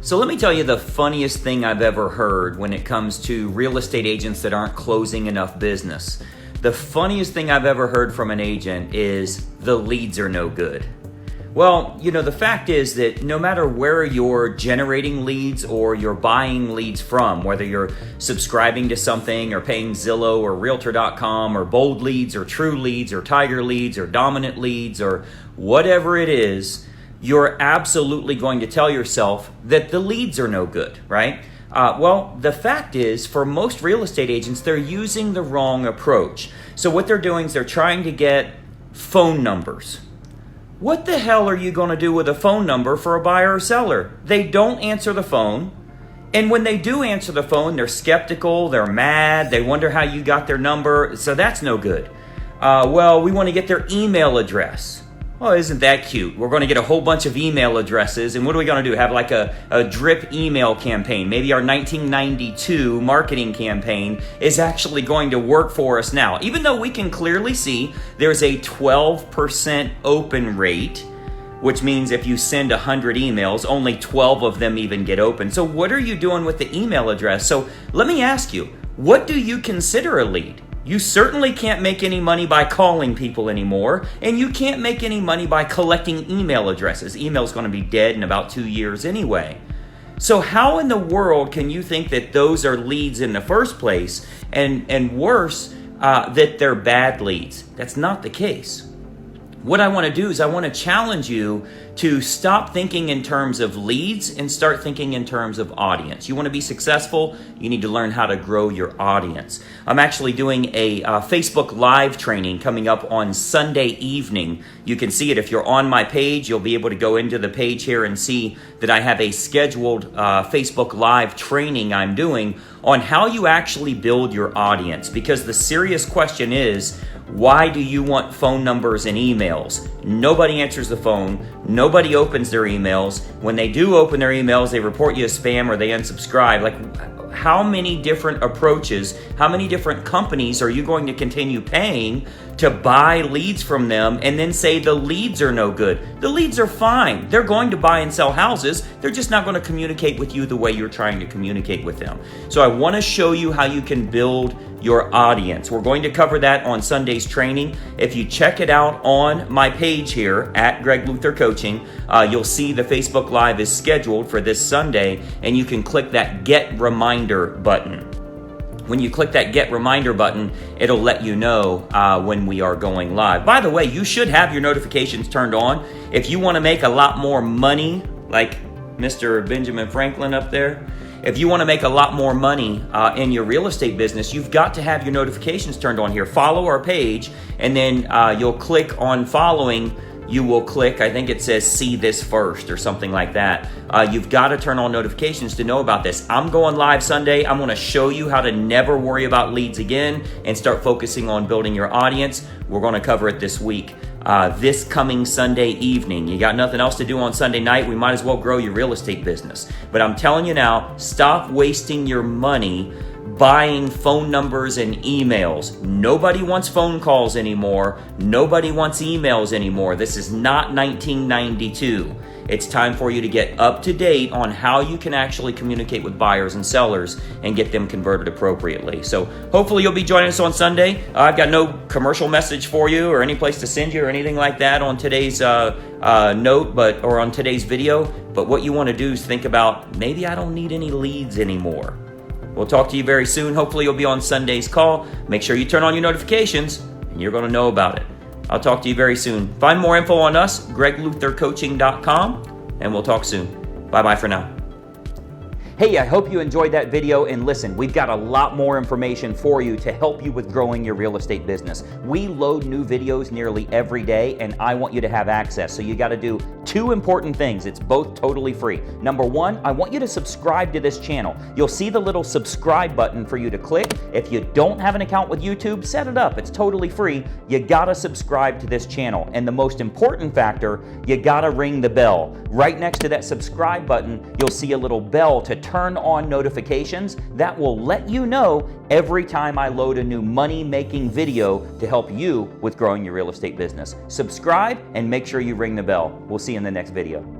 So let me tell you the funniest thing I've ever heard when it comes to real estate agents that aren't closing enough business. The funniest thing I've ever heard from an agent is the leads are no good. Well, the fact is that no matter where you're generating leads or you're buying leads from, whether you're subscribing to something or paying Zillow or Realtor.com or Bold Leads or True Leads or Tiger Leads or Dominant Leads or whatever it is, you're absolutely going to tell yourself that the leads are no good, right? Well, the fact is, for most real estate agents, they're using the wrong approach. So what they're doing is they're trying to get phone numbers. What the hell are you going to do with a phone number for a buyer or seller? They don't answer the phone. And when they do answer the phone, they're skeptical, they're mad, they wonder how you got their number. So that's no good. Well, we want to get their email address. Oh, isn't that cute? We're going to get a whole bunch of email addresses, and what are we going to do? Have like a drip email campaign. Maybe our 1992 marketing campaign is actually going to work for us now. Even though we can clearly see there's a 12% open rate, which means if you send 100 emails, only 12 of them even get open. So what are you doing with the email address? So let me ask you, what do you consider a lead? You certainly can't make any money by calling people anymore, and you can't make any money by collecting email addresses. Email is going to be dead in about 2 years anyway. So how in the world can you think that those are leads in the first place, and worse, that they're bad leads? That's not the case. What I want to do is I want to challenge you to stop thinking in terms of leads and start thinking in terms of audience. You want to be successful, you need to learn how to grow your audience. I'm actually doing a Facebook Live training coming up on Sunday evening. You can see it if you're on my page. You'll be able to go into the page here and see that I have a scheduled Facebook Live training I'm doing on how you actually build your audience. Because the serious question is, why do you want phone numbers and emails? Nobody answers the phone. Nobody opens their emails. When they do open their emails, they report you as spam or they unsubscribe. Like, how many different approaches, how many different companies are you going to continue paying to buy leads from them and then say the leads are no good? The leads are fine. They're going to buy and sell houses. They're just not going to communicate with you the way you're trying to communicate with them. So I want to show you how you can build your audience. We're going to cover that on Sunday's training. If you check it out on my page here at Greg Luther Coaching, you'll see the Facebook Live is scheduled for this Sunday, and you can click that Get Reminder button. When you click that Get Reminder button, it'll let you know when we are going live. By the way, you should have your notifications turned on. If you want to make a lot more money, like Mr. Benjamin Franklin up there, if you want to make a lot more money in your real estate business, you've got to have your notifications turned on here. Follow our page, and then you'll click on following. You will click, I think it says see this first or something like that. You've got to turn on notifications to know about this. I'm going live Sunday. I'm going to show you how to never worry about leads again and start focusing on building your audience. We're going to cover it this week. This coming Sunday evening. You got nothing else to do on Sunday night, we might as well grow your real estate business. But I'm telling you now, stop wasting your money buying phone numbers and emails. Nobody wants phone calls anymore. Nobody wants emails anymore. This is not 1992. It's time for you to get up to date on how you can actually communicate with buyers and sellers and get them converted appropriately. So hopefully you'll be joining us on Sunday. I've got no commercial message for you or any place to send you or anything like that on today's note, or on today's video. But what you want to do is think about, maybe I don't need any leads anymore. We'll talk to you very soon. Hopefully you'll be on Sunday's call. Make sure you turn on your notifications and you're going to know about it. I'll talk to you very soon. Find more info on us, gregluthercoaching.com, and we'll talk soon. Bye-bye for now. Hey, I hope you enjoyed that video, and listen, we've got a lot more information for you to help you with growing your real estate business. We load new videos nearly every day, and I want you to have access. So you got to do two important things. It's both totally free. Number one, I want you to subscribe to this channel. You'll see the little subscribe button for you to click. If you don't have an account with YouTube, set it up. It's totally free. You got to subscribe to this channel. And the most important factor, you got to ring the bell. Right next to that subscribe button, you'll see a little bell to turn on notifications. That will let you know every time I load a new money-making video to help you with growing your real estate business. Subscribe and make sure you ring the bell. We'll see you in the next video.